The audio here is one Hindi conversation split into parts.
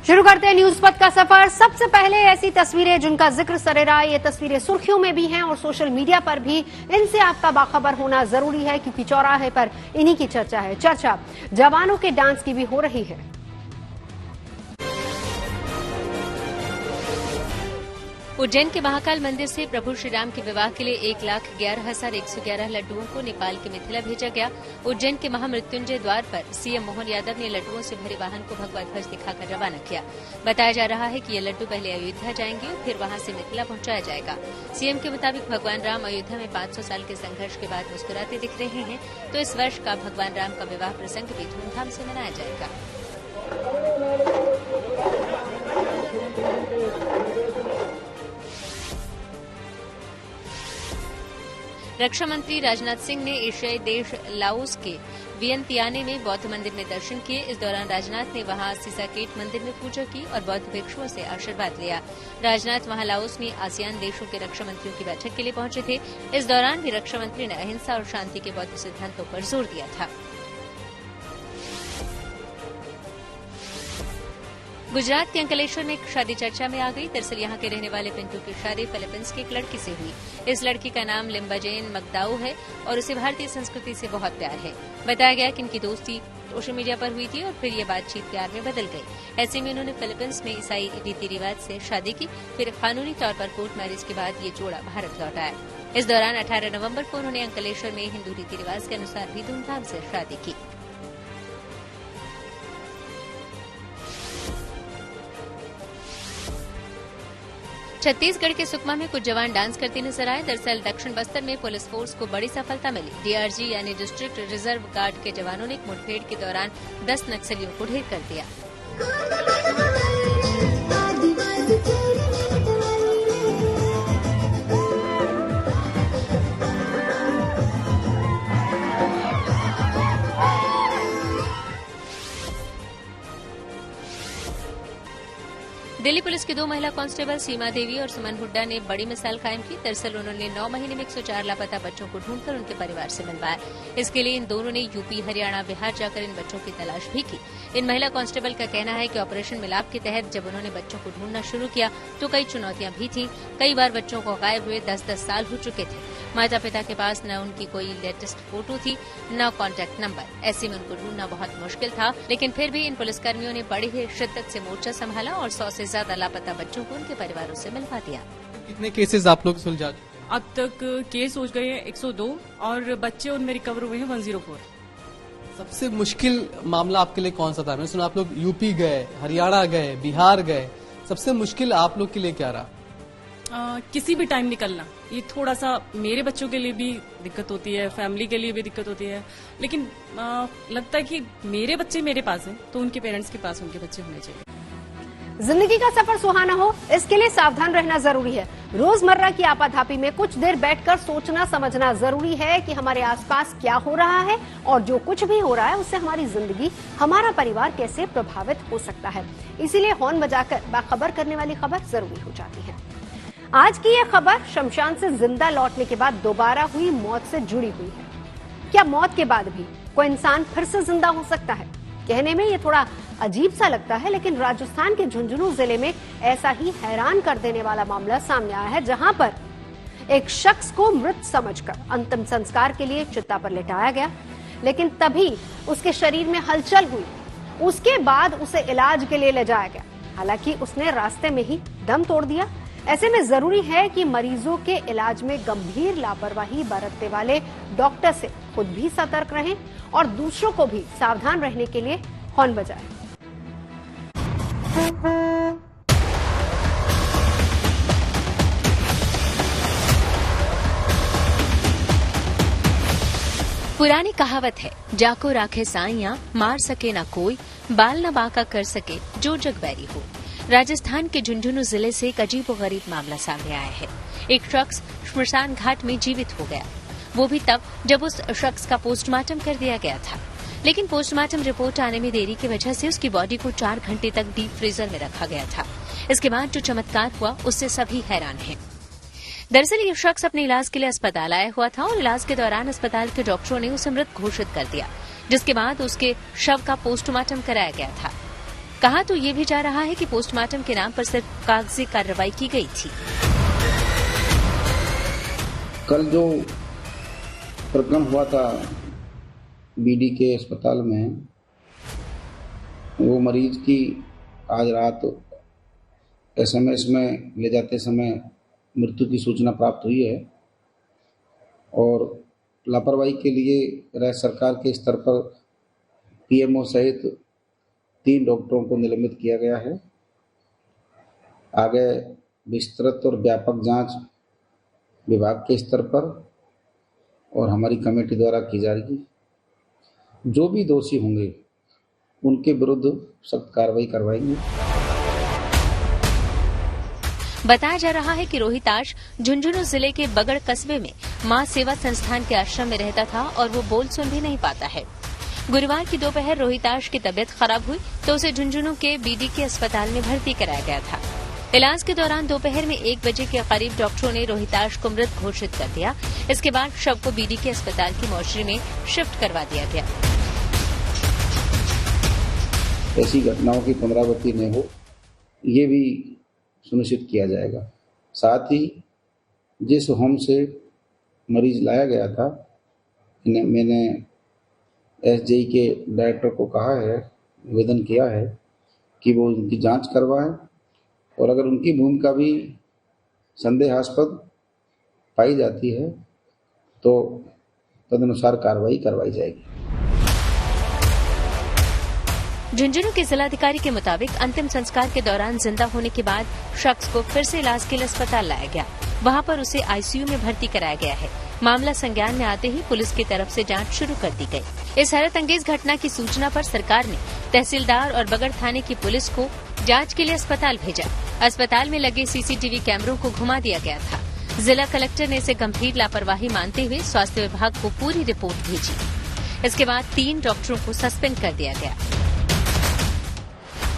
शुरू करते हैं न्यूज पथ का सफर। सबसे पहले ऐसी तस्वीरें जिनका जिक्र सरेरा, ये तस्वीरें सुर्खियों में भी हैं और सोशल मीडिया पर भी। इनसे आपका बाखबर होना जरूरी है क्योंकि चौराहे पर इन्हीं की चर्चा है। चर्चा जवानों के डांस की भी हो रही है। उज्जैन के महाकाल मंदिर से प्रभु श्रीराम के विवाह के लिए 1,11,111 लड्डुओं को नेपाल के मिथिला भेजा गया। उज्जैन के महामृत्युंजय द्वार पर सीएम मोहन यादव ने लड्डुओं से भरे वाहन को भगवा ध्वज दिखाकर रवाना किया। बताया जा रहा है कि ये लड्डू पहले अयोध्या जाएंगे और फिर वहां से मिथिला पहुंचाया जाएगा। सीएम के मुताबिक भगवान राम अयोध्या में 500 साल के संघर्ष के बाद मुस्कुराते दिख रहे हैं, तो इस वर्ष का भगवान राम का विवाह प्रसंग भी धूमधाम से मनाया जाएगा। रक्षा मंत्री राजनाथ सिंह ने एशियाई देश लाओस के वियंतियाने में बौद्ध मंदिर में दर्शन किए। इस दौरान राजनाथ ने वहां सिसाकेट मंदिर में पूजा की और बौद्ध भिक्षुओं से आशीर्वाद लिया। राजनाथ वहां लाओस में आसियान देशों के रक्षा मंत्रियों की बैठक के लिए पहुंचे थे। इस दौरान भी रक्षा मंत्री ने अहिंसा और शांति के बौद्ध सिद्धांतों पर जोर दिया था। गुजरात के अंकलेश्वर में एक शादी चर्चा में आ गई। दरअसल यहां के रहने वाले पिंटू की शादी फिलीपींस की एक लड़की से हुई। इस लड़की का नाम लिम्बाजेन मगदाऊ है और उसे भारतीय संस्कृति से बहुत प्यार है। बताया गया कि इनकी दोस्ती सोशल मीडिया पर हुई थी और फिर ये बातचीत प्यार में बदल गई। ऐसे में उन्होंने फिलीपींस में ईसाई रीति रिवाज से शादी की। फिर कानूनी तौर पर कोर्ट मैरिज के बाद ये जोड़ा भारत लौट आया। इस दौरान 18 नवम्बर को उन्होंने अंकलेश्वर में हिंदू रीति रिवाज के अनुसार भी धूमधाम से शादी की। छत्तीसगढ़ के सुकमा में कुछ जवान डांस करते नजर आए। दरअसल दक्षिण बस्तर में पुलिस फोर्स को बड़ी सफलता मिली। डीआरजी यानी डिस्ट्रिक्ट रिजर्व गार्ड के जवानों ने एक मुठभेड़ के दौरान 10 नक्सलियों को ढेर कर दिया। दिल्ली पुलिस की 2 महिला कांस्टेबल सीमा देवी और सुमन हुड्डा ने बड़ी मिसाल कायम की। दरअसल उन्होंने 9 महीने में 104 लापता बच्चों को ढूंढकर उनके परिवार से मिलवाया। इसके लिए इन दोनों ने यूपी, हरियाणा, बिहार जाकर इन बच्चों की तलाश भी की। इन महिला कांस्टेबल का कहना है कि ऑपरेशन मिलाप के तहत जब उन्होंने बच्चों को ढूंढना शुरू किया तो कई चुनौतियां भी थीं। कई बार बच्चों को गायब हुए 10-10 साल हो चुके थे। माता पिता के पास न उनकी कोई लेटेस्ट फोटो थी, न कॉन्टैक्ट नंबर। ऐसे में उनको ढूंढना बहुत मुश्किल था, लेकिन फिर भी इन पुलिसकर्मियों ने बड़ी ही शिद्दत से मोर्चा संभाला और 100 से ज्यादा लापता बच्चों को उनके परिवारों से मिलवा दिया। कितने केसेस आप लोग सुलझा? अब तक केस हो गए हैं 102 और बच्चे उनमें रिकवर हुए हैं 104। सबसे मुश्किल मामला आपके लिए कौन सा था? मैंने सुना आप लोग यूपी गए, हरियाणा गए, बिहार गए। सबसे मुश्किल आप लोग के लिए क्या रहा? किसी भी टाइम निकलना, ये थोड़ा सा मेरे बच्चों के लिए भी दिक्कत होती है, फैमिली के लिए भी दिक्कत होती है, लेकिन लगता है कि मेरे बच्चे मेरे पास हैं तो उनके पेरेंट्स के पास उनके बच्चे होने चाहिए। जिंदगी का सफर सुहाना हो, इसके लिए सावधान रहना जरूरी है। रोजमर्रा की आपाधापी में कुछ देर बैठकर सोचना समझना जरूरी है कि हमारे आसपास क्या हो रहा है और जो कुछ भी हो रहा है उससे हमारी जिंदगी, हमारा परिवार कैसे प्रभावित हो सकता है। इसीलिए हॉर्न बजाकर बाखबर करने वाली खबर जरूरी हो जाती है। आज की यह खबर शमशान से जिंदा लौटने के बाद दोबारा हुई मौत से जुड़ी हुई है। क्या मौत के बाद भी कोई इंसान फिर से जिंदा हो सकता है? कहने में ये थोड़ा अजीब सा लगता है, लेकिन राजस्थान के झुंझुनू जिले में ऐसा ही हैरान कर देने वाला मामला सामने आया है, जहां पर एक शख्स को मृत समझकर अंतिम संस्कार के लिए चिता पर लिटाया गया, लेकिन तभी उसके शरीर में हलचल हुई। उसके बाद उसे इलाज के लिए ले जाया गया, हालांकि उसने रास्ते में ही दम तोड़ दिया। ऐसे में जरूरी है कि मरीजों के इलाज में गंभीर लापरवाही बरतने वाले डॉक्टर से खुद भी सतर्क रहें और दूसरों को भी सावधान रहने के लिए हॉर्न बजाएं। पुरानी कहावत है, जाको राखे साइयां, मार सके ना कोई, बाल न बांका कर सके जो जग बैरी हो। राजस्थान के झुंझुनू जिले से एक अजीबोगरीब मामला सामने आया है। एक शख्स श्मशान घाट में जीवित हो गया, वो भी तब जब उस शख्स का पोस्टमार्टम कर दिया गया था। लेकिन पोस्टमार्टम रिपोर्ट आने में देरी की वजह से उसकी बॉडी को 4 घंटे तक डीप फ्रीजर में रखा गया था। इसके बाद जो चमत्कार हुआ उससे सभी हैरान हैं। दरअसल ये शख्स अपने इलाज के लिए अस्पताल आया हुआ था और इलाज के दौरान अस्पताल के डॉक्टरों ने उसे मृत घोषित कर दिया, जिसके बाद उसके शव का पोस्टमार्टम कराया गया था। कहा तो ये भी जा रहा है कि पोस्टमार्टम के नाम पर सिर्फ कागजी कार्रवाई की गई थी। कल जो प्रकरण हुआ था बीडी के अस्पताल में, वो मरीज की आज रात एसएमएस में ले जाते समय मृत्यु की सूचना प्राप्त हुई है और लापरवाही के लिए राज्य सरकार के स्तर पर पीएमओ सहित 3 डॉक्टरों को निलंबित किया गया है। आगे विस्तृत और व्यापक जांच विभाग के स्तर पर और हमारी कमेटी द्वारा की जाएगी। जो भी दोषी होंगे उनके विरुद्ध सख्त कार्रवाई करवाएंगे। बताया जा रहा है कि रोहिताश झुंझुनू जिले के बगड़ कस्बे में मां सेवा संस्थान के आश्रम में रहता था और वो बोल सुन भी नहीं पाता है। गुरुवार की दोपहर रोहिताश की तबीयत खराब हुई तो उसे झुंझुनू के बीडी के अस्पताल में भर्ती कराया गया था। इलाज के दौरान दोपहर में 1 बजे के करीब डॉक्टरों ने रोहिताश को मृत घोषित कर दिया। इसके बाद शव को बीडी के अस्पताल की मोर्चरी में शिफ्ट करवा दिया गया। ऐसी घटनाओं की पुनरावृत्ति न हो, ये भी सुनिश्चित किया जाएगा। साथ ही जिस होम से मरीज लाया गया था, मैंने एसजेई के डायरेक्टर को कहा है, निवेदन किया है कि वो उनकी जांच करवाएं और अगर उनकी भूमिका भी संदेहास्पद पाई जाती है तो तदनुसार कार्रवाई करवाई जाएगी। झुंझुनू के जिलाधिकारी के मुताबिक अंतिम संस्कार के दौरान जिंदा होने के बाद शख्स को फिर से इलाज के लिए अस्पताल लाया गया। वहां पर उसे आईसीयू में भर्ती कराया गया है। मामला संज्ञान में आते ही पुलिस की तरफ से जांच शुरू कर दी गई। इस हैरत अंगेज घटना की सूचना पर सरकार ने तहसीलदार और बगड़ थाने की पुलिस को जांच के लिए अस्पताल भेजा। अस्पताल में लगे सीसीटीवी कैमरों को घुमा दिया गया था। जिला कलेक्टर ने इसे गंभीर लापरवाही मानते हुए स्वास्थ्य विभाग को पूरी रिपोर्ट भेजी। इसके बाद 3 डॉक्टरों को सस्पेंड कर दिया गया।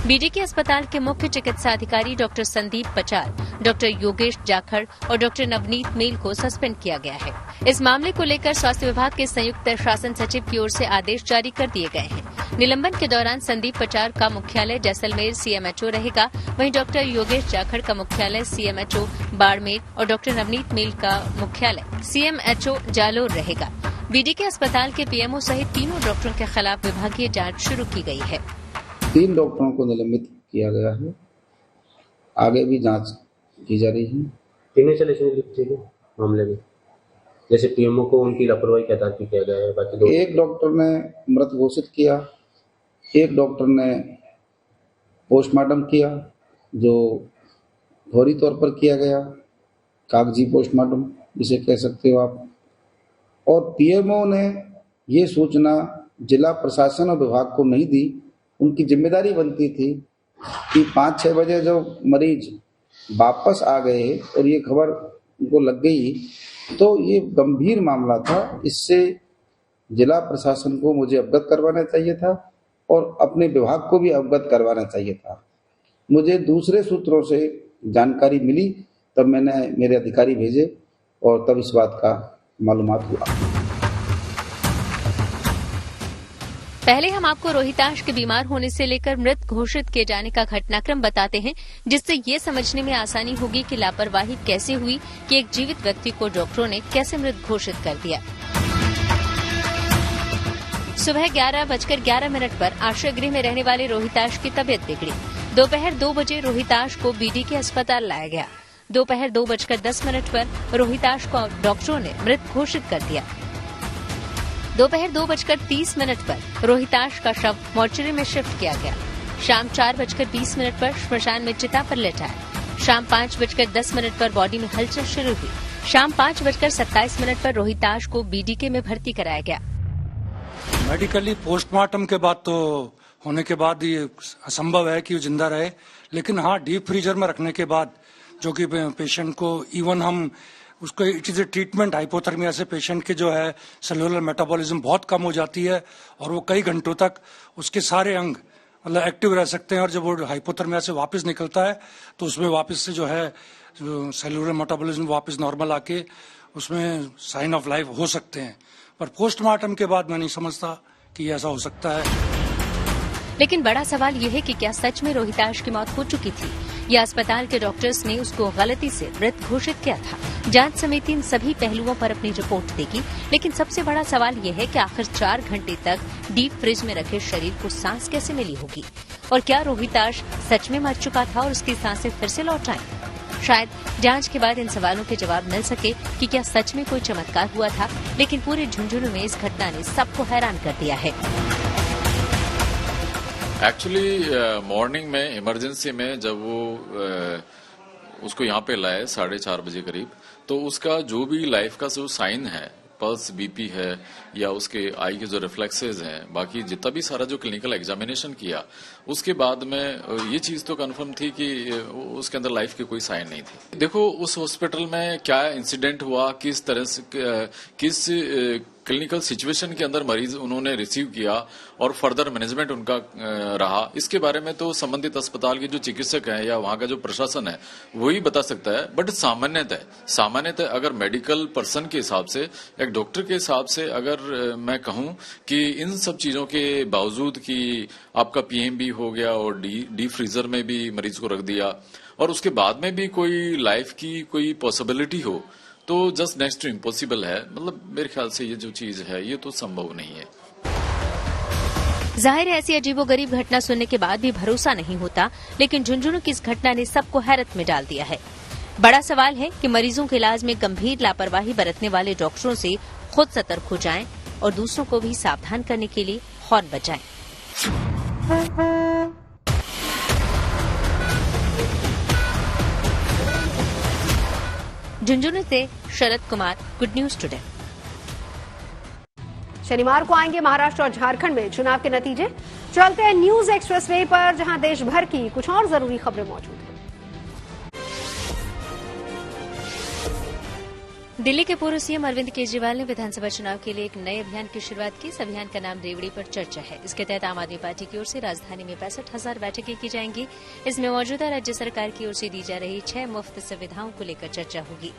बीडी के अस्पताल के मुख्य चिकित्सा अधिकारी डॉक्टर संदीप पचार, डॉक्टर योगेश जाखड़ और डॉक्टर नवनीत मेल को सस्पेंड किया गया है। इस मामले को लेकर स्वास्थ्य विभाग के संयुक्त शासन सचिव की ओर से आदेश जारी कर दिए गए हैं। निलंबन के दौरान संदीप पचार का मुख्यालय जैसलमेर सीएमएचओ रहेगा, वहीं डॉक्टर योगेश जाखड़ का मुख्यालय सीएमएचओ बाड़मेर और डॉक्टर नवनीत मेल का मुख्यालय सीएमएचओ जालोर रहेगा। बीडी के अस्पताल के पीएमओ सहित तीनों डॉक्टरों के खिलाफ विभागीय जांच शुरू की गई है। 3 डॉक्टरों को निलंबित किया गया है। आगे भी जांच की जा रही है। तीनों चले मामले में, जैसे पीएमओ को उनकी लापरवाही के आधार पर किया गया है। बाकी 2 एक डॉक्टर ने मृत घोषित किया, एक डॉक्टर ने पोस्टमार्टम किया जो फौरी तौर पर किया गया, कागजी पोस्टमार्टम जिसे कह सकते हो आप। और पीएमओ ने ये सूचना जिला प्रशासन और विभाग को नहीं दी। उनकी जिम्मेदारी बनती थी कि 5-6 बजे जो मरीज वापस आ गए और ये खबर उनको लग गई तो ये गंभीर मामला था। इससे जिला प्रशासन को मुझे अवगत करवाना चाहिए था और अपने विभाग को भी अवगत करवाना चाहिए था। मुझे दूसरे सूत्रों से जानकारी मिली, तब मैंने मेरे अधिकारी भेजे और तब इस बात का मालूमात हुआ। पहले हम आपको रोहिताश के बीमार होने से लेकर मृत घोषित किए जाने का घटनाक्रम बताते हैं, जिससे ये समझने में आसानी होगी कि लापरवाही कैसे हुई कि एक जीवित व्यक्ति को डॉक्टरों ने कैसे मृत घोषित कर दिया। सुबह 11:11 पर आश्रय गृह में रहने वाले रोहिताश की तबीयत बिगड़ी। दोपहर 2 बजे रोहिताश को बीडी के अस्पताल लाया गया। दोपहर 2:10 पर रोहिताश को डॉक्टरों ने मृत घोषित कर दिया। दोपहर 2:30 पर रोहिताश का शव मोर्चरी में शिफ्ट किया गया। शाम 4:20 पर श्मशान में चिता पर लेटाया। शाम 5:10 पर बॉडी में हलचल शुरू हुई। शाम 5:27 पर रोहिताश को बीडीके में भर्ती कराया गया। मेडिकली पोस्टमार्टम के बाद तो होने के बाद ये असंभव है कि वो जिंदा रहे, लेकिन हाँ डीप फ्रीजर में रखने के बाद जो कि पेशेंट को इवन हम उसको it is a treatment hypothermia से पेशेंट के जो है सेलुलर मेटाबॉलिज्म बहुत कम हो जाती है और वो कई घंटों तक उसके सारे अंग मतलब एक्टिव रह सकते हैं और जब वो हाइपोथर्मिया से वापस निकलता है तो उसमें वापस से जो है सेलुलर मेटाबॉलिज्म वापस नॉर्मल आके उसमें साइन ऑफ लाइफ हो सकते हैं। पर पोस्टमार्टम के बाद मैं नहीं समझता कि ऐसा हो सकता है। लेकिन बड़ा सवाल यह है कि क्या सच में रोहिताश की मौत हो चुकी थी या अस्पताल के डॉक्टर्स ने उसको गलती से मृत घोषित किया था। जांच समिति इन सभी पहलुओं पर अपनी रिपोर्ट देगी, लेकिन सबसे बड़ा सवाल यह है कि आखिर 4 घंटे तक डीप फ्रिज में रखे शरीर को सांस कैसे मिली होगी और क्या रोहिताश सच में मर चुका था और उसकी सांसें फिर से लौट आईं? शायद जांच के बाद इन सवालों के जवाब मिल सके कि क्या सच में कोई चमत्कार हुआ था, लेकिन पूरे झुंझुनू में इस घटना ने सबको हैरान कर दिया है। एक्चुअली मॉर्निंग में इमरजेंसी में जब वो उसको यहाँ पे लाए 4:30 बजे करीब, तो उसका जो भी लाइफ का जो साइन है, पल्स, बीपी है या उसके आई के जो रिफ्लेक्सेस हैं, बाकी जितना भी सारा जो क्लिनिकल एग्जामिनेशन किया, उसके बाद में ये चीज तो कंफर्म थी कि उसके अंदर लाइफ की कोई साइन नहीं थी। देखो उस हॉस्पिटल में क्या इंसिडेंट हुआ, किस तरह से किस क्लिनिकल सिचुएशन के अंदर मरीज उन्होंने रिसीव किया और फर्दर मैनेजमेंट उनका रहा, इसके बारे में तो संबंधित अस्पताल के जो चिकित्सक हैं या वहां का जो प्रशासन है वही बता सकता है। बट सामान्यतः अगर मेडिकल पर्सन के हिसाब से, एक डॉक्टर के हिसाब से अगर मैं कहूं कि इन सब चीजों के बावजूद कि आपका पीएमबी हो गया और डी फ्रीजर में भी मरीज को रख दिया और उसके बाद में भी कोई लाइफ की कोई पॉसिबिलिटी हो, तो जस्ट नेक्स्ट टू इम्पॉसिबल है। मतलब मेरे ख्याल से ये जो चीज है ये तो संभव नहीं है। जाहिर है ऐसी अजीबोगरीब घटना सुनने के बाद भी भरोसा नहीं होता, लेकिन झुंझुनू की इस घटना ने सबको हैरत में डाल दिया है। बड़ा सवाल है कि मरीजों के इलाज में गंभीर लापरवाही बरतने वाले डॉक्टरों से खुद सतर्क हो जाएं और दूसरों को भी सावधान करने के लिए हॉर्न बजाएं। झुंझुनू से Sharad Kumar, good news today. शनिवार को आएंगे महाराष्ट्र और झारखंड में चुनाव के नतीजे। चलते हैं न्यूज एक्सप्रेसवे पर, जहां देश भर की कुछ और जरूरी खबरें मौजूद हैं। दिल्ली के पूर्व सीएम अरविंद केजरीवाल ने विधानसभा चुनाव के लिए एक नए अभियान की शुरुआत की। इस अभियान का नाम रेवड़ी पर चर्चा है। इसके तहत आम आदमी पार्टी की ओर से राजधानी में 65,000 बैठकें की जाएंगी। इसमें मौजूदा राज्य सरकार की ओर से दी जा रही 6 मुफ्त सुविधाओं को लेकर चर्चा होगी।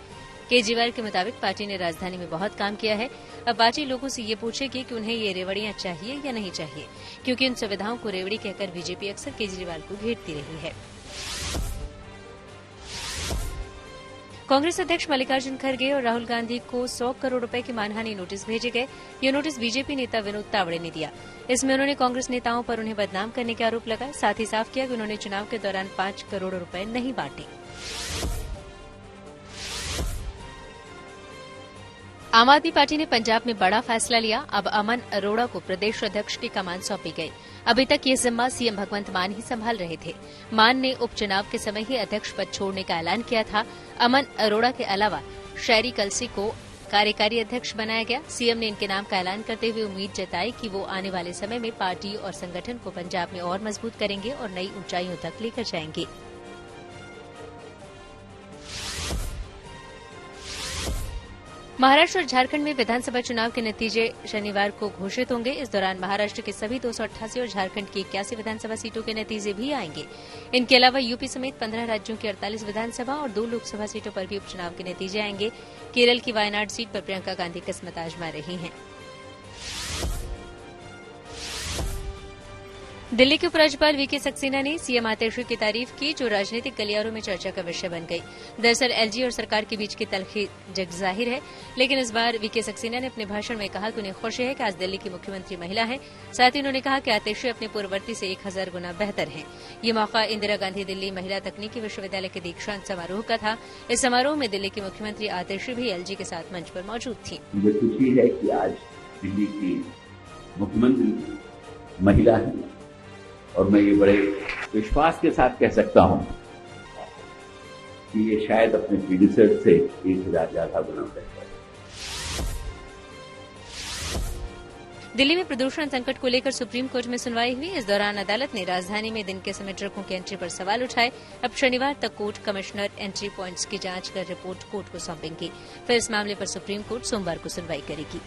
केजरीवाल के मुताबिक पार्टी ने राजधानी में बहुत काम किया है। अब पार्टी लोगों से ये पूछेगी कि उन्हें ये रेवड़ियां चाहिए या नहीं चाहिए, क्योंकि उन सुविधाओं को रेवड़ी कहकर बीजेपी अक्सर केजरीवाल को घेरती रही है। कांग्रेस अध्यक्ष मल्लिकार्जुन खड़गे और राहुल गांधी को 100 करोड़ रुपए के मानहानि नोटिस भेजे गए। ये नोटिस बीजेपी नेता विनोद तावड़े ने दिया। इसमें उन्होंने कांग्रेस नेताओं पर उन्हें बदनाम करने के आरोप लगाए। साथ ही साफ किया कि उन्होंने चुनाव के दौरान 5 करोड़ रुपए नहीं बांटे। आम आदमी पार्टी ने पंजाब में बड़ा फैसला लिया। अब अमन अरोड़ा को प्रदेश अध्यक्ष की कमान सौंपी गई। अभी तक ये जिम्मा सीएम भगवंत मान ही संभाल रहे थे। मान ने उपचुनाव के समय ही अध्यक्ष पद छोड़ने का ऐलान किया था। अमन अरोड़ा के अलावा शहरी कलसी को कार्यकारी अध्यक्ष बनाया गया। सीएम ने इनके नाम का ऐलान करते हुए उम्मीद जताई कि वो आने वाले समय में पार्टी और संगठन को पंजाब में और मजबूत करेंगे और नई ऊंचाइयों तक लेकर जाएंगे। महाराष्ट्र और झारखंड में विधानसभा चुनाव के नतीजे शनिवार को घोषित होंगे। इस दौरान महाराष्ट्र के सभी 288 और झारखंड की 81 विधानसभा सीटों के नतीजे भी आएंगे। इनके अलावा यूपी समेत 15 राज्यों की 48 विधानसभा और 2 लोकसभा सीटों पर भी उपचुनाव के नतीजे आएंगे। केरल की वायनाड सीट पर प्रियंका गांधी किस्मत आजमा रही हैं। दिल्ली के उपराज्यपाल वीके सक्सेना ने सीएम आतिशी की तारीफ की, जो राजनीतिक गलियारों में चर्चा का विषय बन गई। दरअसल एलजी और सरकार के बीच की तलखी जग जाहिर है, लेकिन इस बार वीके सक्सेना ने अपने भाषण में कहा कि उन्हें खुशी है कि आज दिल्ली की मुख्यमंत्री महिला है। साथ ही उन्होंने कहा कि आतिशी अपने पूर्ववर्ती से 1000 गुना बेहतर हैं। ये मौका इंदिरा गांधी दिल्ली महिला तकनीकी विश्वविद्यालय के दीक्षांत समारोह का था। इस समारोह में दिल्ली की मुख्यमंत्री आतिशी भी एलजी के साथ मंच पर मौजूद थी। मुझे खुशी है कि आज दिल्ली की मुख्यमंत्री महिला है और मैं ये बड़े विश्वास के साथ कह सकता हूं कि ये शायद अपने प्रीडिसेसर से 1000 ज्यादा गुना बेहतर है। दिल्ली में प्रदूषण संकट को लेकर सुप्रीम कोर्ट में सुनवाई हुई। इस दौरान अदालत ने राजधानी में दिन के समय ट्रकों की एंट्री पर सवाल उठाए। अब शनिवार तक कोर्ट कमिश्नर एंट्री पॉइंट्स की जांच कर रिपोर्ट कोर्ट को सौंपेंगी। फिर इस मामले पर सुप्रीम कोर्ट सोमवार को सुनवाई करेगी।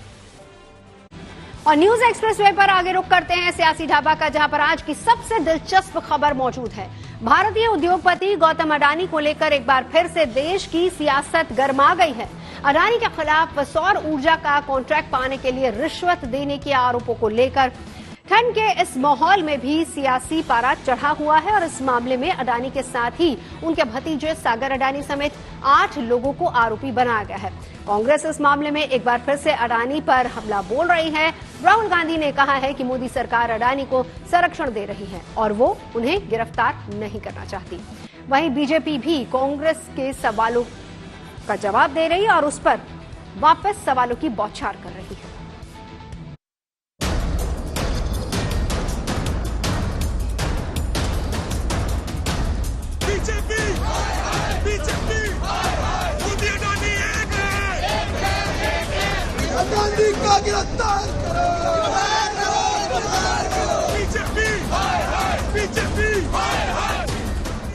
और न्यूज एक्सप्रेसवे पर आगे रुख करते हैं सियासी ढाबा का, जहां पर आज की सबसे दिलचस्प खबर मौजूद है। भारतीय उद्योगपति गौतम अडानी को लेकर एक बार फिर से देश की सियासत गर्मा गई है। अडानी के खिलाफ सौर ऊर्जा का कॉन्ट्रैक्ट पाने के लिए रिश्वत देने के आरोपों को लेकर ठंड के इस माहौल में भी सियासी पारा चढ़ा हुआ है और इस मामले में अडानी के साथ ही उनके भतीजे सागर अडानी समेत 8 लोगों को आरोपी बनाया गया है। कांग्रेस इस मामले में एक बार फिर से अडानी पर हमला बोल रही है। राहुल गांधी ने कहा है कि मोदी सरकार अडानी को संरक्षण दे रही है और वो उन्हें गिरफ्तार नहीं करना चाहती। वहीं बीजेपी भी कांग्रेस के सवालों का जवाब दे रही है और उस पर वापस सवालों की बौछार कर रही है। गांधी का गिरफ्तार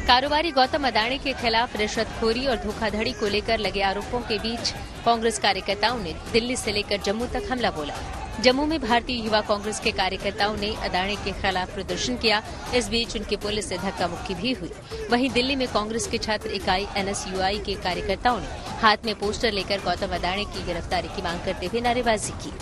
कारोबारी गौतम अडानी के खिलाफ रिश्वतखोरी और धोखाधड़ी को लेकर लगे आरोपों के बीच कांग्रेस कार्यकर्ताओं ने दिल्ली से लेकर जम्मू तक हमला बोला। जम्मू में भारतीय युवा कांग्रेस के कार्यकर्ताओं ने अडानी के खिलाफ प्रदर्शन किया। इस बीच उनकी पुलिस से धक्का मुक्की भी हुई। वहीं दिल्ली में कांग्रेस की छात्र इकाई NSUI के कार्यकर्ताओं ने हाथ में पोस्टर लेकर गौतम अडानी की गिरफ्तारी की मांग करते हुए नारेबाजी की।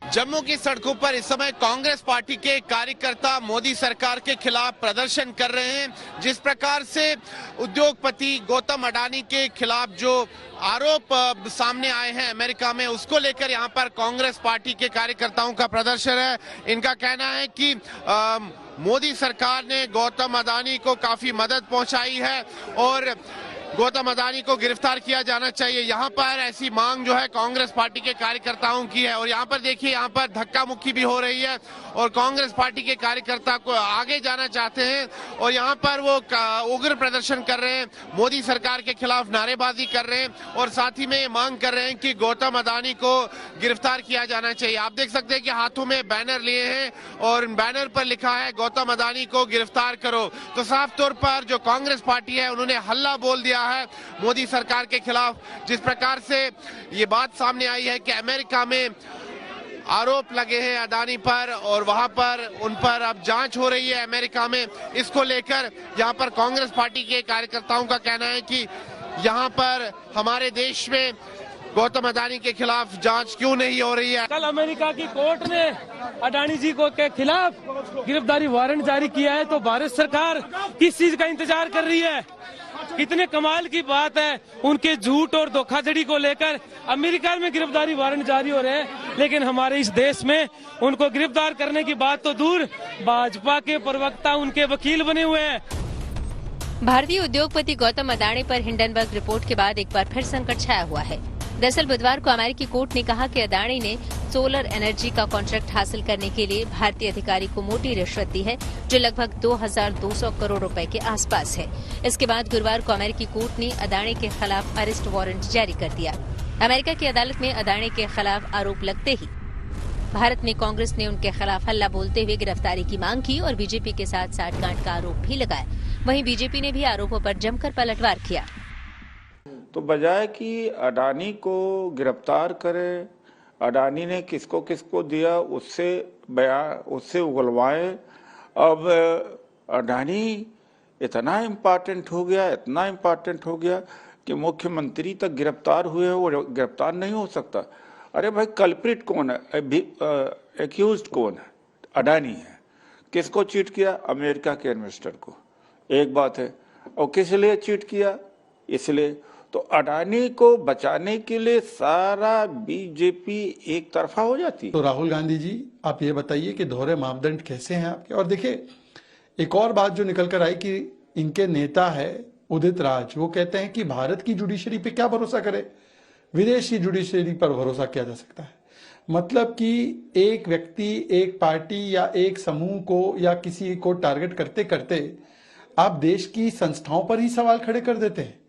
जम्मू की सड़कों पर इस समय कांग्रेस पार्टी के कार्यकर्ता मोदी सरकार के खिलाफ प्रदर्शन कर रहे हैं। जिस प्रकार से उद्योगपति गौतम अडानी के खिलाफ जो आरोप सामने आए हैं अमेरिका में, उसको लेकर यहां पर कांग्रेस पार्टी के कार्यकर्ताओं का प्रदर्शन है। इनका कहना है कि मोदी सरकार ने गौतम अडानी को काफी मदद पहुंचाई है और गौतम अडानी को गिरफ्तार किया जाना चाहिए। यहाँ पर ऐसी मांग जो है कांग्रेस पार्टी के कार्यकर्ताओं की है और यहाँ पर देखिए, यहाँ पर धक्का मुक्की भी हो रही है और कांग्रेस पार्टी के कार्यकर्ता को आगे जाना चाहते हैं और यहाँ पर वो उग्र प्रदर्शन कर रहे हैं, मोदी सरकार के खिलाफ नारेबाजी कर रहे हैं और साथ ही में ये मांग कर रहे हैं कि गौतम अडानी को गिरफ्तार किया जाना चाहिए। आप देख सकते हैं कि हाथों में बैनर लिए हैं और बैनर पर लिखा है गौतम अडानी को गिरफ्तार करो। तो साफ तौर पर जो कांग्रेस पार्टी है उन्होंने हल्ला बोल दिया है मोदी सरकार के खिलाफ। जिस प्रकार से ये बात सामने आई है कि अमेरिका में आरोप लगे हैं अडानी पर और वहां पर उन पर अब जांच हो रही है अमेरिका में, इसको लेकर यहां पर कांग्रेस पार्टी के कार्यकर्ताओं का कहना है कि यहां पर हमारे देश में गौतम अडानी के खिलाफ जांच क्यों नहीं हो रही है। कल अमेरिका की कोर्ट ने अडानी जी को के खिलाफ गिरफ्तारी वारंट जारी किया है, तो भारत सरकार किस चीज का इंतजार कर रही है? कितने कमाल की बात है, उनके झूठ और धोखाधड़ी को लेकर अमेरिका में गिरफ्तारी वारंट जारी हो रहे हैं, लेकिन हमारे इस देश में उनको गिरफ्तार करने की बात तो दूर, भाजपा के प्रवक्ता उनके वकील बने हुए हैं। भारतीय उद्योगपति गौतम अडानी पर हिंडनबर्ग रिपोर्ट के बाद एक बार फिर संकट छाया हुआ है। दरअसल बुधवार को अमेरिकी कोर्ट ने कहा कि अडानी ने सोलर एनर्जी का कॉन्ट्रैक्ट हासिल करने के लिए भारतीय अधिकारी को मोटी रिश्वत दी है, जो लगभग 2200 करोड़ रुपए के आसपास है। इसके बाद गुरुवार को अमेरिकी कोर्ट ने अडानी के खिलाफ अरेस्ट वारंट जारी कर दिया। अमेरिका की अदालत में अडानी के खिलाफ आरोप लगते ही भारत में कांग्रेस ने उनके खिलाफ हल्ला बोलते हुए गिरफ्तारी की मांग की और बीजेपी के साथ साठगांठ का आरोप भी लगाया। वहीं बीजेपी ने भी आरोपों पर जमकर पलटवार किया। तो बजाय कि अडानी को गिरफ्तार करे, अडानी ने किसको किसको दिया उससे उगलवाए। अब अडानी इतना इम्पोर्टेंट हो गया कि मुख्यमंत्री तक गिरफ्तार हुए हैं, वो गिरफ्तार नहीं हो सकता। अरे भाई, कल्प्रिट कौन है? एक्यूज्ड कौन है? अडानी है। किसको चीट किया? अमेरिका के इन्वेस्टर को। एक बात है। और किस लिए चीट किया? इसलिए तो अडानी को बचाने के लिए सारा बीजेपी एक तरफा हो जाती है। तो राहुल गांधी जी, आप ये बताइए कि दोहरे मापदंड कैसे हैं आपके? और देखिए, एक और बात जो निकल कर आई कि इनके नेता है उदित राज, वो कहते हैं कि भारत की जुडिशरी पे क्या भरोसा करे, विदेशी जुडिशरी पर भरोसा किया जा सकता है। मतलब कि एक व्यक्ति, एक पार्टी या एक समूह को या किसी को टारगेट करते करते आप देश की संस्थाओं पर ही सवाल खड़े कर देते हैं।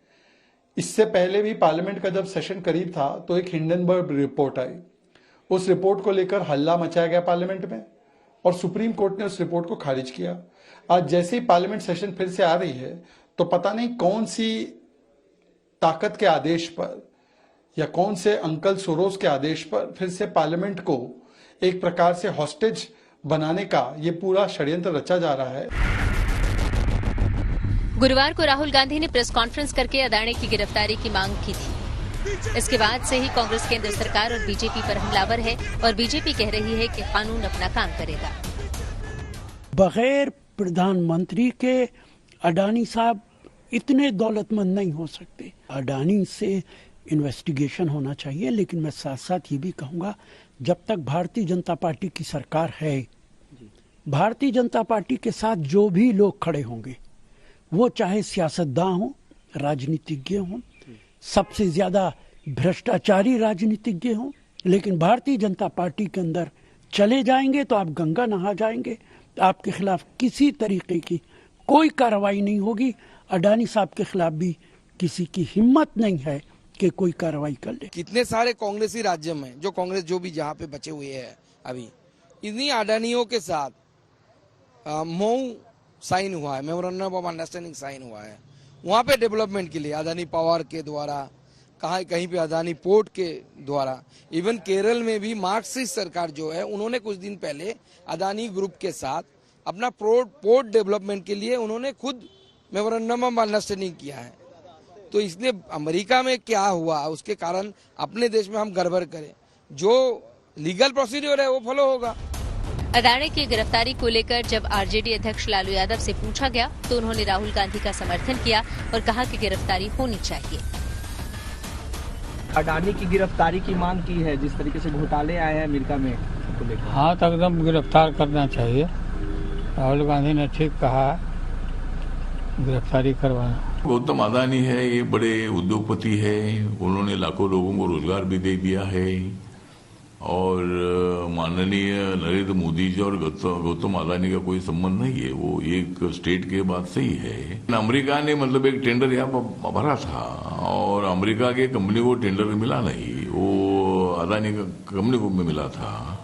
इससे पहले भी पार्लियामेंट का जब सेशन करीब था तो एक हिंडनबर्ग रिपोर्ट आई, उस रिपोर्ट को लेकर हल्ला मचाया गया पार्लियामेंट में और सुप्रीम कोर्ट ने उस रिपोर्ट को खारिज किया। आज जैसे ही पार्लियामेंट सेशन फिर से आ रही है तो पता नहीं कौन सी ताकत के आदेश पर या कौन से अंकल सोरोस के आदेश पर फिर से पार्लियामेंट को एक प्रकार से हॉस्टेज बनाने का ये पूरा षड्यंत्र रचा जा रहा है। गुरुवार को राहुल गांधी ने प्रेस कॉन्फ्रेंस करके अडानी की गिरफ्तारी की मांग की थी। इसके बाद से ही कांग्रेस केंद्र सरकार और बीजेपी पर हमलावर है और बीजेपी कह रही है कि कानून अपना काम करेगा। बगैर प्रधानमंत्री के अडानी साहब इतने दौलतमंद नहीं हो सकते। अडानी से इन्वेस्टिगेशन होना चाहिए, लेकिन मैं साथ साथ ये भी कहूंगा, जब तक भारतीय जनता पार्टी की सरकार है, भारतीय जनता पार्टी के साथ जो भी लोग खड़े होंगे, वो चाहे सियासतदान हो, राजनीतिज्ञ हों, सबसे ज्यादा भ्रष्टाचारी राजनीतिज्ञ हों, लेकिन भारतीय जनता पार्टी के अंदर चले जाएंगे तो आप गंगा नहा जाएंगे। आपके खिलाफ किसी तरीके की कोई कार्रवाई नहीं होगी। अडानी साहब के खिलाफ भी किसी की हिम्मत नहीं है कि कोई कार्रवाई कर ले। कितने सारे कांग्रेसी राज्य में जो कांग्रेस जो भी जहाँ पे बचे हुए हैं अभी, इन्हीं अडानियों के साथ मऊ साइन हुआ है, मेमोरेंडम ऑफ अंडरस्टैंडिंग साइन हुआ है। वहाँ पे डेवलपमेंट के लिए अदानी पावर के द्वारा, कहीं पे अदानी पोर्ट के द्वारा, इवन केरल में भी मार्क्सिस्ट सरकार जो है, उन्होंने कुछ दिन पहले अदानी ग्रुप के साथ अपना पोर्ट डेवलपमेंट के लिए उन्होंने खुद मेमोरेंडम ऑफ अंडरस्टैंडिंग किया है। तो इसलिए अमेरिका में क्या हुआ उसके कारण अपने देश में हम गड़बड़ करें, जो लीगल प्रोसीड्योर है वो फॉलो होगा। अडानी की गिरफ्तारी को लेकर जब आरजेडी अध्यक्ष लालू यादव से पूछा गया तो उन्होंने राहुल गांधी का समर्थन किया और कहा कि गिरफ्तारी होनी चाहिए। अडानी की गिरफ्तारी की मांग की है, जिस तरीके से घोटाले आए हैं अमेरिका में को लेकर। हाँ, तो एकदम गिरफ्तार करना चाहिए। राहुल गांधी ने ठीक कहा, गिरफ्तारी करवाना। गौतम अडानी है, ये बड़े उद्योगपति है, उन्होंने लाखों लोगों को रोजगार भी दे दिया है और माननीय नरेंद्र मोदी जी और गौतम अडानी का कोई संबंध नहीं है, वो एक स्टेट के बात से ही है। अमेरिका ने मतलब एक टेंडर यहाँ पर भरा था और अमेरिका के कंपनी को टेंडर मिला नहीं, वो अडानी का कंपनी को मिला था।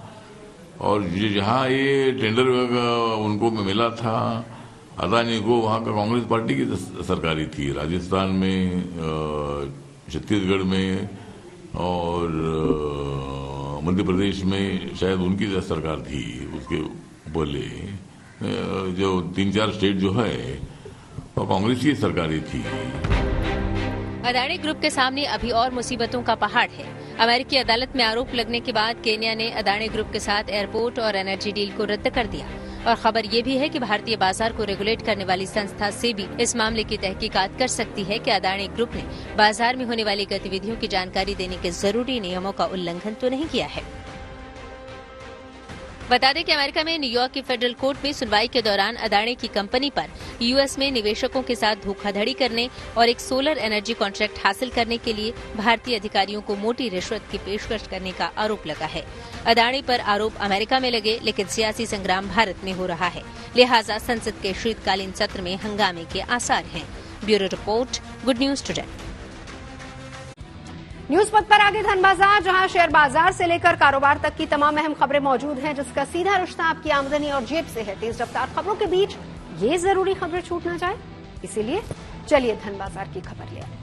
और जहाँ ये टेंडर उनको मिला था अडानी को, वहाँ का कांग्रेस पार्टी की सरकारी थी, राजस्थान में, छत्तीसगढ़ में और मध्य प्रदेश में शायद उनकी सरकार थी। उसके पहले जो 3-4 स्टेट जो है वो कांग्रेस की सरकारें थी। अडानी ग्रुप के सामने अभी और मुसीबतों का पहाड़ है। अमेरिकी अदालत में आरोप लगने के बाद केन्या ने अडानी ग्रुप के साथ एयरपोर्ट और एनर्जी डील को रद्द कर दिया और खबर ये भी है कि भारतीय बाजार को रेगुलेट करने वाली संस्था सेबी इस मामले की तहकीकात कर सकती है कि अडानी ग्रुप ने बाजार में होने वाली गतिविधियों की जानकारी देने के जरूरी नियमों का उल्लंघन तो नहीं किया है। बता दें कि अमेरिका में न्यूयॉर्क की फेडरल कोर्ट में सुनवाई के दौरान अडानी की कंपनी पर यूएस में निवेशकों के साथ धोखाधड़ी करने और एक सोलर एनर्जी कॉन्ट्रैक्ट हासिल करने के लिए भारतीय अधिकारियों को मोटी रिश्वत की पेशकश करने का आरोप लगा है। अडानी पर आरोप अमेरिका में लगे, लेकिन सियासी संग्राम भारत में हो रहा है, लिहाजा संसद के शीतकालीन सत्र में हंगामे के आसार हैं। Bureau report, good news today. News पथ पर आगे धन बाजार, जहां शेयर बाजार से लेकर कारोबार तक की तमाम अहम खबरें मौजूद हैं, जिसका सीधा रिश्ता आपकी आमदनी और जेब से है। तेज रफ्तार खबरों के बीच ये जरूरी खबरें छूट ना जाए, इसीलिए चलिए धन बाजार की खबर ले आए।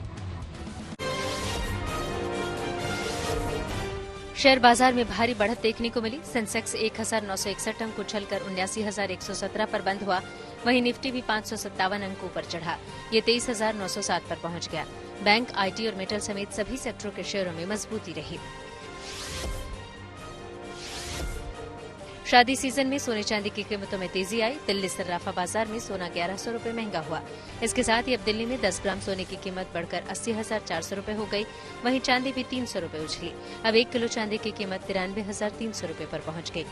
शेयर बाजार में भारी बढ़त देखने को मिली। सेंसेक्स 1961 अंक उछलकर 79,117 पर बंद हुआ। वहीं निफ्टी भी 557 अंकों पर चढ़ा, ये 23,907 पर पहुंच गया। बैंक, आईटी और मेटल समेत सभी सेक्टरों के शेयरों में मजबूती रही। शादी सीजन में सोने चांदी की कीमतों में तेजी आई। दिल्ली सर्राफा बाजार में सोना 1100 रुपए महंगा हुआ। इसके साथ ही अब दिल्ली में 10 ग्राम सोने की कीमत बढ़कर 80,400 रुपए हो गई। वहीं चांदी भी 300 रुपए उछली। अब 1 किलो चांदी की कीमत 93,300 रुपए पर पहुंच गई।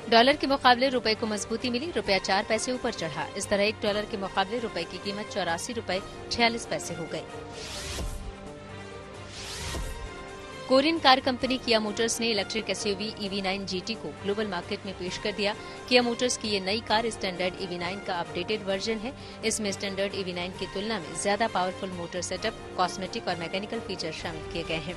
डॉलर के मुकाबले रुपए को मजबूती मिली। रुपया 4 पैसे ऊपर चढ़ा। इस तरह $1 के मुकाबले रुपए की कीमत 84 रुपए 46 पैसे हो गई। कोरियन कार कंपनी किया मोटर्स ने इलेक्ट्रिक एसयूवी EV9 GT को ग्लोबल मार्केट में पेश कर दिया। किया मोटर्स की ये नई कार स्टैंडर्ड EV9 का अपडेटेड वर्जन है। इसमें स्टैंडर्ड EV9 की तुलना में ज्यादा पावरफुल मोटर सेटअप, कॉस्मेटिक और मैकेनिकल फीचर शामिल किए गए हैं।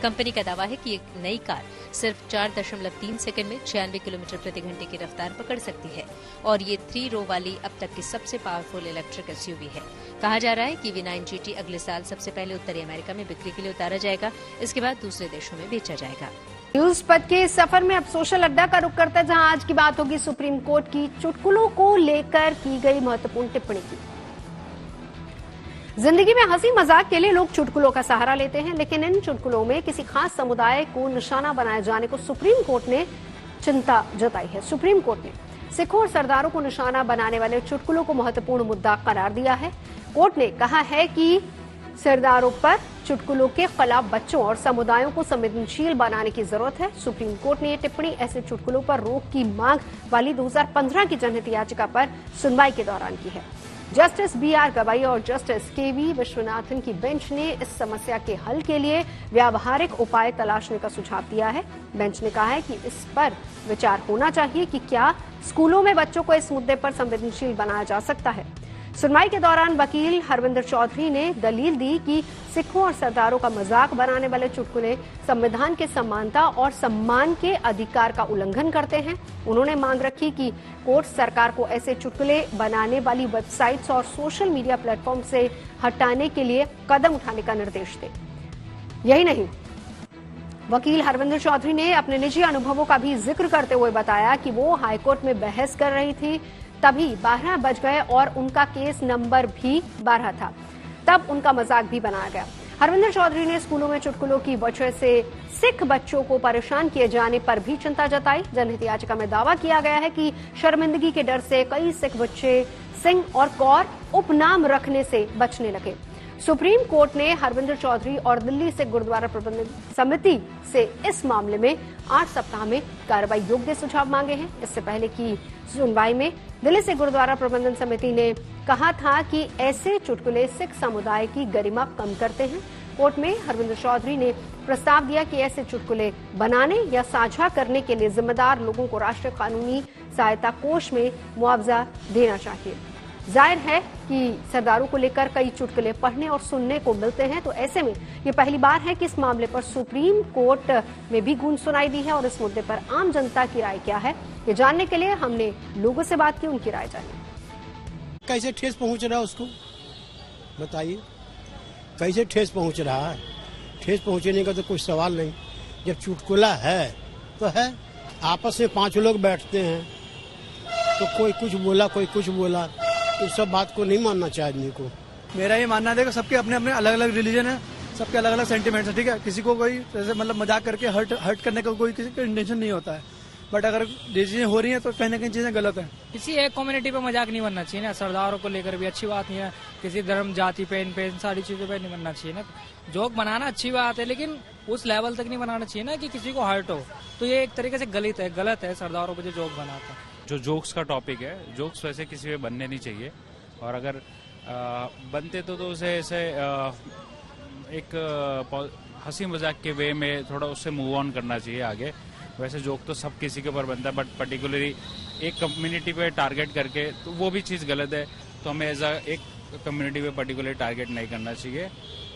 कंपनी का दावा है कि ये नई कार सिर्फ 4.3 सेकंड में 96 किलोमीटर प्रति घंटे की रफ्तार पकड़ सकती है और ये 3 रो वाली अब तक की सबसे पावरफुल इलेक्ट्रिक एसयूवी है। कहा जा रहा है कि EV9 GT अगले साल सबसे पहले उत्तरी अमेरिका में बिक्री के लिए उतारा जाएगा, इसके बाद दूसरे देशों में बेचा जाएगा। न्यूज पथ के सफर में अब सोशल अड्डा का रुख करता है, जहां आज की बात होगी सुप्रीम कोर्ट की चुटकुलों को लेकर की गई महत्वपूर्ण टिप्पणी की। जिंदगी में हंसी मजाक के लिए लोग चुटकुलों का सहारा लेते हैं, लेकिन इन चुटकुलों में किसी खास समुदाय को निशाना बनाए जाने को सुप्रीम कोर्ट ने चिंता जताई है। सुप्रीम कोर्ट ने सिखों और सरदारों को निशाना बनाने वाले चुटकुलों को महत्वपूर्ण मुद्दा करार दिया है। कोर्ट ने कहा है कि सरदारों पर चुटकुलों के खिलाफ बच्चों और समुदायों को संवेदनशील बनाने की जरूरत है। सुप्रीम कोर्ट ने ये टिप्पणी ऐसे चुटकुलों पर रोक की मांग वाली 2015 की जनहित याचिका पर सुनवाई के दौरान की है। जस्टिस BR गवाई और जस्टिस KV विश्वनाथन की बेंच ने इस समस्या के हल के लिए व्यावहारिक उपाय तलाशने का सुझाव दिया है। बेंच ने कहा है कि इस पर विचार होना चाहिए कि क्या स्कूलों में बच्चों को इस मुद्दे पर संवेदनशील बनाया जा सकता है। सुनवाई के दौरान वकील हरविंदर चौधरी ने दलील दी कि सिखों और सरदारों का मजाक बनाने वाले चुटकुले संविधान के समानता और सम्मान के अधिकार का उल्लंघन करते हैं। उन्होंने मांग रखी कि कोर्ट सरकार को ऐसे चुटकुले बनाने वाली वेबसाइट्स और सोशल मीडिया प्लेटफॉर्म से हटाने के लिए कदम उठाने का निर्देश दे। यही नहीं, वकील हरविंदर चौधरी ने अपने निजी अनुभवों का भी जिक्र करते हुए बताया कि वो हाईकोर्ट में बहस कर रही थी, तभी 12 बज गए और उनका केस नंबर भी 12 था, तब उनका मजाक भी बनाया गया। हरविंदर चौधरी ने स्कूलों में चुटकुलों की वजह से सिख बच्चों को परेशान किए जाने पर भी चिंता जताई। जनहित याचिका में दावा किया गया है कि शर्मिंदगी के डर से कई सिख बच्चे सिंह और कौर उपनाम रखने से बचने लगे। सुप्रीम कोर्ट ने हरविंदर चौधरी और दिल्ली सिख गुरुद्वारा प्रबंधन समिति से इस मामले में 8 सप्ताह में कार्रवाई योग्य सुझाव मांगे हैं। इससे पहले की सुनवाई में दिल्ली सिख गुरुद्वारा प्रबंधन समिति ने कहा था कि ऐसे चुटकुले सिख समुदाय की गरिमा कम करते हैं। कोर्ट में हरविंदर चौधरी ने प्रस्ताव दिया कि ऐसे चुटकुले बनाने या साझा करने के लिए जिम्मेदार लोगों को राष्ट्रीय कानूनी सहायता कोष में मुआवजा देना चाहिए। जाहिर है कि सरदारों को लेकर कई चुटकुले पढ़ने और सुनने को मिलते हैं, तो ऐसे में ये पहली बार है कि इस मामले पर सुप्रीम कोर्ट में भी गूंज सुनाई दी है। और इस मुद्दे पर आम जनता की राय क्या है, ये जानने के लिए हमने लोगों से बात की, उनकी राय जानी। कैसे ठेस पहुंच रहा है उसको बताइए, कैसे ठेस पहुंच रहा है? ठेस पहुंचने का तो कोई सवाल नहीं। जब चुटकुला है तो है, आपस में 5 लोग बैठते हैं तो कोई कुछ बोला कोई कुछ बोला, उस सब बात को नहीं मानना चाहिए आदमी को। मेरा ये मानना है, सबके अपने अपने अलग अलग रिलीजन है, सबके अलग अलग सेंटिमेंट्स है, ठीक है। किसी को कोई जैसे मतलब मजाक करके हर्ट करने का कोई किसी का इंटेंशन नहीं होता है, बट अगर ये चीजें हो रही हैं तो कहीं ना कहीं चीजें गलत है। किसी एक कम्युनिटी पे मजाक नहीं बनना चाहिए ना, सरदारों को लेकर भी अच्छी बात नहीं है। किसी धर्म जाति पे इन सारी चीजों पे नहीं बनना चाहिए ना। जोक बनाना अच्छी बात है, लेकिन उस लेवल तक नहीं बनाना चाहिए ना कि किसी को हर्ट हो। तो ये एक तरीके से गलत है सरदारों पे जो जोक बनाता है। जो जोक्स का टॉपिक है, जोक्स वैसे किसी पे बनने नहीं चाहिए, और अगर बनते तो उसे ऐसे एक हंसी मजाक के वे में थोड़ा उससे मूव ऑन करना चाहिए आगे। वैसे जोक तो सब किसी के ऊपर बनता है, बट पर्टिकुलरली एक कम्युनिटी पे टारगेट करके तो वो भी चीज़ गलत है। तो हमें एज एक कम्युनिटी पे पर्टिकुलर टारगेट नहीं करना चाहिए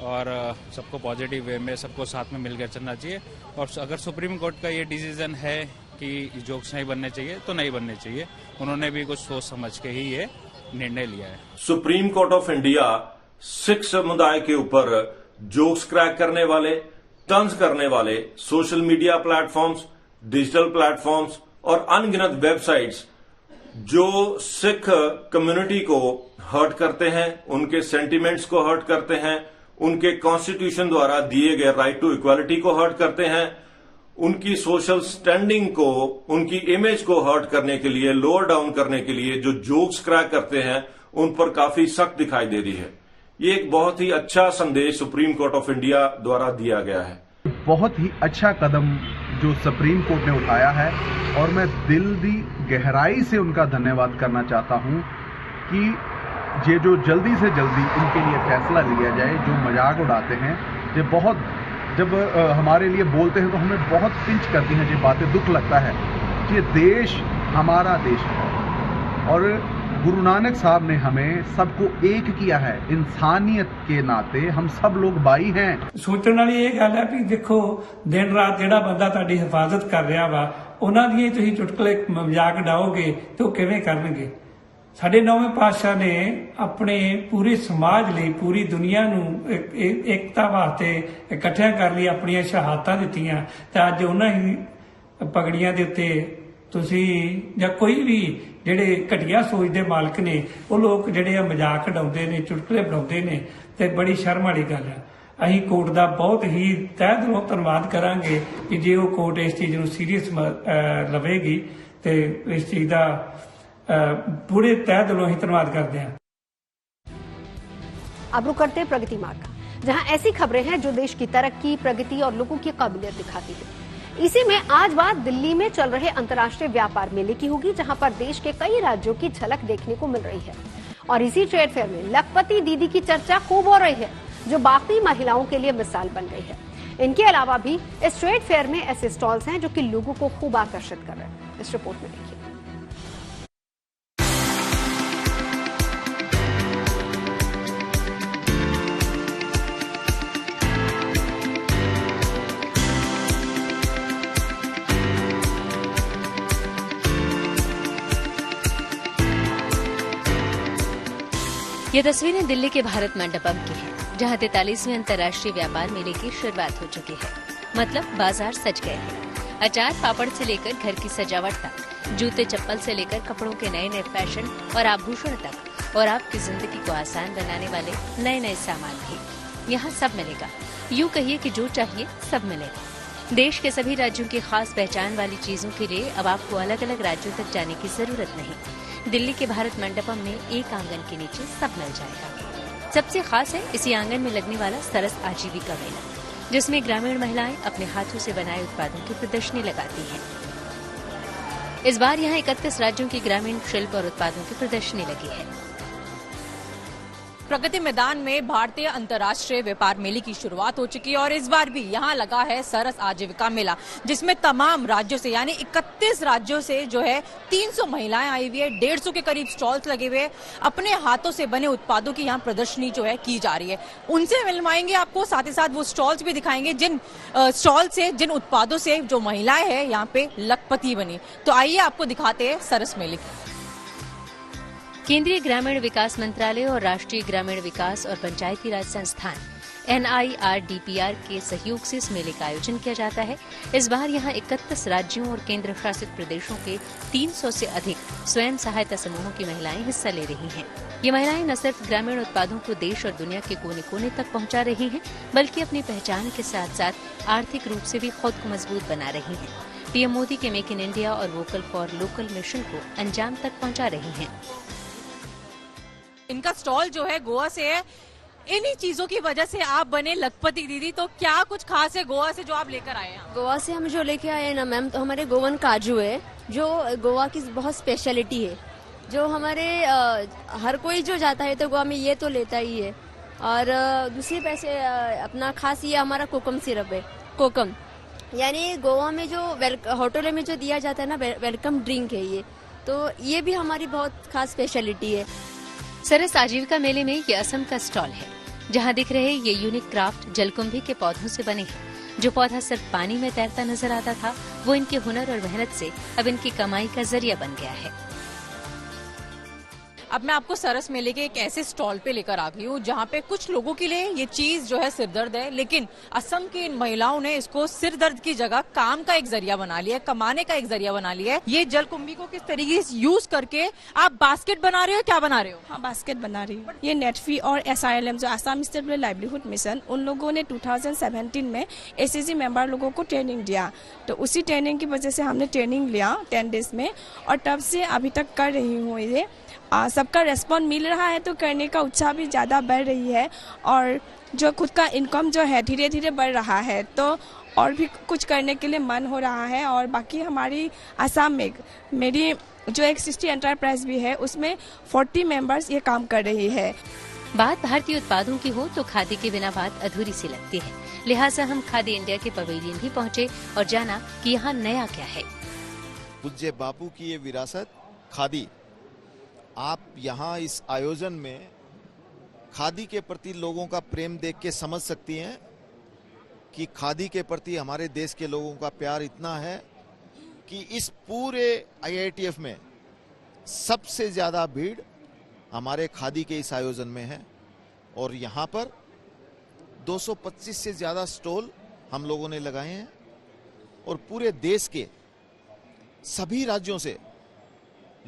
और सबको पॉजिटिव वे में सबको साथ में मिलकर चलना चाहिए। और अगर सुप्रीम कोर्ट का ये डिसीजन है कि जोक्स नहीं बनने चाहिए तो नहीं बनने चाहिए। उन्होंने भी कुछ सोच समझ के ही ये निर्णय लिया है। Supreme court of India Sikh समुदाय के ऊपर जोक्स क्रैक करने वाले, तंज करने वाले social media platforms, digital platforms और अनगिनत वेबसाइट्स जो सिख कम्युनिटी को हर्ट करते हैं, उनके सेंटिमेंट्स को हर्ट करते हैं, उनके कॉन्स्टिट्यूशन द्वारा दिए गए राइट टू इक्वालिटी को हर्ट करते हैं, उनकी सोशल स्टैंडिंग को, उनकी इमेज को हर्ट करने के लिए, लोअर डाउन करने के लिए जो जोक्स क्रैक करते हैं उन पर काफी सख्त दिखाई दे रही है। ये एक बहुत ही अच्छा संदेश सुप्रीम कोर्ट ऑफ इंडिया द्वारा दिया गया है। बहुत ही अच्छा कदम जो सुप्रीम कोर्ट ने उठाया है और मैं दिल की गहराई से उनका धन्यवाद करना चाहता हूं कि ये जो जल्दी से जल्दी इनके लिए फैसला लिया जाए। जो मजाक उड़ाते हैं, ये बहुत जब हमारे लिए बोलते हैं तो हमें बहुत पिंच करती हैं ये बातें, दुख लगता है। ये देश हमारा देश है और गुरु नानक साहब ने हमें सबको एक किया है। इंसानियत के नाते हम सब लोग भाई हैं। सोचने वाली ये गल है कि देखो दिन रात ਜਿਹੜਾ ਬੰਦਾ ਤੁਹਾਡੀ ਹਿਫਾਜ਼ਤ ਕਰ ਰਿਹਾ ਵਾ, ਉਹਨਾਂ ਦੀਆਂ ਤੁਸੀਂ ਚੁਟਕਲੇ ਮਜ਼ਾਕ ਡਾਓਗੇ ਤੇ ਉਹ ਕਿਵੇਂ ਕਰਨਗੇ। ਸਾਡੇ ਨੌਵੇਂ ਪਾਤਸ਼ਾਹ ਨੇ ਆਪਣੇ ਪੂਰੇ ਸਮਾਜ ਲਈ, ਪੂਰੀ ਦੁਨੀਆ ਨੂੰ ਏਕਤਾ ਵਾਸਤੇ ਇਕੱਠਿਆਂ ਕਰ ਲਈ ਆਪਣੀਆਂ ਸ਼ਹਾਦਤਾਂ ਦਿੱਤੀਆਂ ਤੇ ਅੱਜ ਉਹਨਾਂ ਹੀ ਪਗੜੀਆਂ ਦੇ ਉੱਤੇ ਤੁਸੀਂ ਜਾਂ ਕੋਈ ਵੀ ਜਿਹੜੇ ਘਟੀਆ ਸੋਚ ਦੇ ਮਾਲਕ ਨੇ ਉਹ ਲੋਕ ਜਿਹੜੇ ਆ ਮਜ਼ਾਕ ਉਡਾਉਂਦੇ ਨੇ, ਚੁਟਕਲੇ ਬਣਾਉਂਦੇ ਨੇ ਤੇ ਬੜੀ ਸ਼ਰਮ ਵਾਲੀ ਗੱਲ ਆ। ਅਸੀਂ ਕੋਰਟ ਦਾ ਬਹੁਤ ਹੀ ਤਹਿ ਦਿਲੋਂ ਧੰਨਵਾਦ ਕਰਾਂਗੇ ਕਿ ਜੇ ਉਹ ਕੋਰਟ ਇਸ ਚੀਜ਼ ਨੂੰ ਸੀਰੀਅਸ ਲਵੇਗੀ ਤੇ ਇਸ ਚੀਜ਼ ਦਾ पूरे तय दिलों ही धन्यवाद करते हैं। अब रुक करते हैं प्रगति मार्ग का, जहां ऐसी खबरें हैं जो देश की तरक्की, प्रगति और लोगों की काबिलियत दिखाती है। इसी में आज बात दिल्ली में चल रहे अंतर्राष्ट्रीय व्यापार मेले की होगी, जहां पर देश के कई राज्यों की झलक देखने को मिल रही है। और इसी ट्रेड फेयर में लखपति दीदी की चर्चा खूब हो रही है, जो बाकी महिलाओं के लिए मिसाल बन गई है। इनके अलावा भी इस ट्रेड फेयर में ऐसे स्टॉल्स हैं जो कि लोगों को खूब आकर्षित कर रहे हैं। इस रिपोर्ट में देखिए। ये तस्वीरें दिल्ली के भारत मंडपम की हैं, जहां 43वें अंतर्राष्ट्रीय व्यापार मेले की शुरुआत हो चुकी है। मतलब बाजार सज गए हैं। अचार पापड़ से लेकर घर की सजावट तक, जूते चप्पल से लेकर कपड़ों के नए नए फैशन और आभूषण तक, और आपकी जिंदगी को आसान बनाने वाले नए नए सामान भी यहाँ सब मिलेगा। यूँ कहिए कि जो चाहिए सब मिलेगा। देश के सभी राज्यों की खास पहचान वाली चीजों के लिए अब आपको अलग अलग राज्यों तक जाने की जरूरत नहीं। दिल्ली के भारत मंडपम में एक आंगन के नीचे सब मिल जाएगा। सबसे खास है इसी आंगन में लगने वाला सरस आजीविका मेला, जिसमें ग्रामीण महिलाएं अपने हाथों से बनाए उत्पादों की प्रदर्शनी लगाती हैं। इस बार यहाँ 31 राज्यों की ग्रामीण शिल्प और उत्पादों की प्रदर्शनी लगी है। प्रगति मैदान में भारतीय अंतर्राष्ट्रीय व्यापार मेले की शुरुआत हो चुकी है और इस बार भी यहाँ लगा है सरस आजीविका मेला, जिसमें तमाम राज्यों से यानी 31 राज्यों से जो है 300 महिलाएं आई हुई है। 150 के करीब स्टॉल्स लगे हुए हैं। अपने हाथों से बने उत्पादों की यहाँ प्रदर्शनी जो है की जा रही है। उनसे मिलवाएंगे आपको, साथ ही साथ वो स्टॉल्स भी दिखाएंगे जिन स्टॉल से, जिन उत्पादों से जो महिलाएं हैं यहाँ पे लखपति बनी। तो आइए आपको दिखाते हैं सरस मेले की। केंद्रीय ग्रामीण विकास मंत्रालय और राष्ट्रीय ग्रामीण विकास और पंचायती राज संस्थान NIRDPR के सहयोग से इस मेले का आयोजन किया जाता है। इस बार यहाँ 31 राज्यों और केंद्र शासित प्रदेशों के 300 से अधिक स्वयं सहायता समूहों की महिलाएं हिस्सा ले रही हैं। ये महिलाएं न सिर्फ ग्रामीण उत्पादों को देश और दुनिया के कोने कोने तक पहुंचा रही हैं, बल्कि अपनी पहचान के साथ साथ आर्थिक रूप से भी खुद को मजबूत बना रही हैं। पीएम मोदी के मेक इन इंडिया और वोकल फॉर लोकल मिशन को अंजाम तक पहुँचा रही हैं। इनका स्टॉल जो है गोवा से है। इन्हीं चीजों की वजह से आप बने लखपति दीदी। तो क्या कुछ खास है गोवा से जो आप लेकर आए हैं? गोवा से हम जो लेके आए हैं ना मैम, तो हमारे गोवन काजू है, जो गोवा की बहुत स्पेशलिटी है। जो हमारे हर कोई जो जाता है तो गोवा में ये तो लेता ही है। और दूसरी पैसे अपना खास ये हमारा कोकम सिरप है। कोकम यानी गोवा में जो होटलों में जो दिया जाता है ना, वेलकम ड्रिंक है ये। तो ये भी हमारी बहुत खास स्पेशलिटी है। सरस आजीविका मेले में ये असम का स्टॉल है, जहां दिख रहे ये यूनिक क्राफ्ट जलकुंभी के पौधों से बने हैं। जो पौधा सिर्फ पानी में तैरता नजर आता था, वो इनके हुनर और मेहनत से अब इनकी कमाई का जरिया बन गया है। अब मैं आपको सरस मेले के एक ऐसे स्टॉल पे लेकर आ गई हूँ जहाँ पे कुछ लोगों के लिए ये चीज जो है सिरदर्द है, लेकिन असम की इन महिलाओं ने इसको सिरदर्द की जगह काम का एक जरिया बना लिया है, कमाने का एक जरिया बना लिया है। ये जलकुंभी को किस तरीके से यूज करके आप बास्केट बना रहे हो, क्या बना रहे हो? हाँ, बास्केट बना रही हूँ। ये नेटफी और SILM जो आसाम स्टेट लाइवलीहुड मिशन, उन लोगों ने 2017 में ACG मेंबर लोगों को ट्रेनिंग दिया। तो उसी ट्रेनिंग की वजह से हमने ट्रेनिंग लिया 10 डेज में, और तब से अभी तक कर रही हूँ। ये सबका रेस्पॉन्स मिल रहा है तो करने का उत्साह भी ज़्यादा बढ़ रही है, और जो खुद का इनकम जो है धीरे धीरे बढ़ रहा है, तो और भी कुछ करने के लिए मन हो रहा है। और बाकी हमारी आसाम में मेरी जो एक 60 एंटरप्राइज भी है, उसमें 40 मेंबर्स ये काम कर रही है। बात भारतीय उत्पादों की हो तो खादी के बिना बात अधूरी सी लगती है। लिहाजा हम खादी इंडिया के पवेलियन भी पहुँचे और जाना कि यहाँ नया क्या है। पूज्य बापू की ये विरासत खादी, आप यहाँ इस आयोजन में खादी के प्रति लोगों का प्रेम देख के समझ सकती हैं कि खादी के प्रति हमारे देश के लोगों का प्यार इतना है कि इस पूरे IITF में सबसे ज़्यादा भीड़ हमारे खादी के इस आयोजन में है। और यहाँ पर 225 से ज़्यादा स्टॉल हम लोगों ने लगाए हैं और पूरे देश के सभी राज्यों से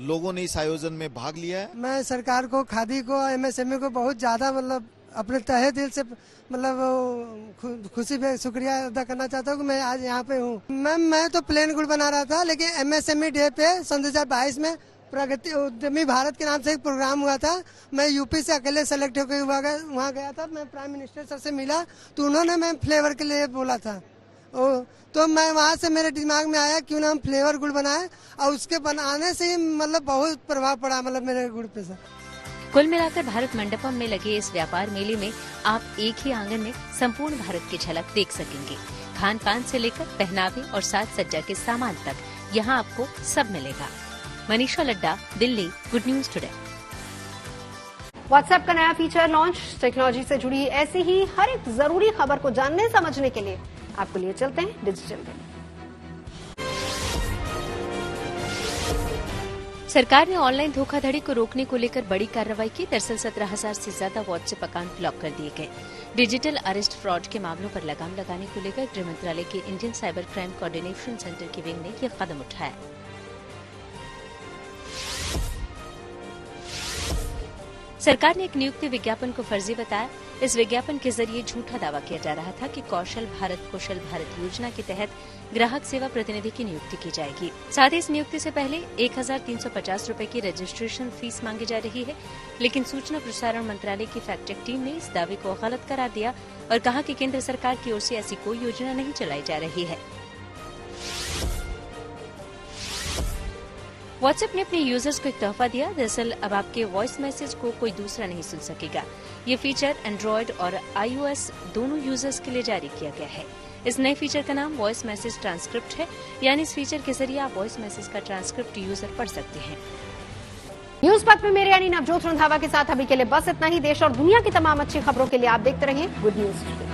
लोगों ने इस आयोजन में भाग लिया है। मैं सरकार को, खादी को, एमएसएमई को बहुत ज्यादा मतलब अपने तहे दिल से मतलब खुशी में शुक्रिया अदा करना चाहता हूँ कि मैं आज यहाँ पे हूँ। मैं तो प्लेन गुड़ बना रहा था, लेकिन एमएसएमई डे पे 2022 में प्रगति उद्यमी भारत के नाम से एक प्रोग्राम हुआ था। मैं यूपी से अकेले सेलेक्ट होकर वहाँ गया था। मैं प्राइम मिनिस्टर सर से मिला तो उन्होंने मैं फ्लेवर के लिए बोला था, तो मैं वहाँ से मेरे दिमाग में आया क्यों ना हम फ्लेवर गुड़ बनाए, और उसके बनाने से ही मतलब बहुत प्रभाव पड़ा मतलब मेरे गुड़ पे सर। कुल मिलाकर भारत मंडपम में लगे इस व्यापार मेले में आप एक ही आंगन में संपूर्ण भारत की झलक देख सकेंगे। खान पान से लेकर पहनावे और साज सज्जा के सामान तक यहाँ आपको सब मिलेगा। Manisha Ladda, Delhi, good news today. WhatsApp का नया फीचर लॉन्च। टेक्नोलॉजी से जुड़ी ऐसी ही हर एक जरूरी खबर को जानने समझने के लिए आपको लिए चलते हैं डिजिटल में। सरकार ने ऑनलाइन धोखाधड़ी को रोकने को लेकर बड़ी कार्रवाई की। दरअसल 17,000 से ज्यादा व्हाट्सएप अकाउंट ब्लॉक कर दिए गए। डिजिटल अरेस्ट फ्रॉड के मामलों पर लगाम लगाने को लेकर गृह मंत्रालय के Indian cyber crime coordination centre की विंग ने यह कदम उठाया। सरकार ने एक नियुक्ति विज्ञापन को फर्जी बताया। इस विज्ञापन के जरिए झूठा दावा किया जा रहा था कि कौशल भारत कुशल भारत योजना के तहत ग्राहक सेवा प्रतिनिधि की नियुक्ति की जाएगी। साथ ही इस नियुक्ति से पहले 1,350 रुपए की रजिस्ट्रेशन फीस मांगी जा रही है, लेकिन सूचना प्रसारण मंत्रालय की फैक्ट चेक टीम ने इस दावे को गलत करार दिया और कहा कि केंद्र सरकार की ओर से ऐसी कोई योजना नहीं चलाई जा रही है। व्हाट्सएप ने अपने यूजर्स को एक तोहफा दिया। दरअसल अब आपके वॉइस मैसेज को कोई दूसरा नहीं सुन सकेगा। ये फीचर एंड्रॉयड और iOS दोनों यूजर्स के लिए जारी किया गया है। इस नए फीचर का नाम वॉइस मैसेज ट्रांसक्रिप्ट है, यानी इस फीचर के जरिए आप वॉइस मैसेज का ट्रांसक्रिप्ट यूजर पढ़ सकते हैं। न्यूज पथ में मेरे यानी नवजोत रंधावा के साथ अभी के लिए बस इतना ही। देश और दुनिया की तमाम अच्छी खबरों के लिए आप देखते रहिए गुड न्यूज।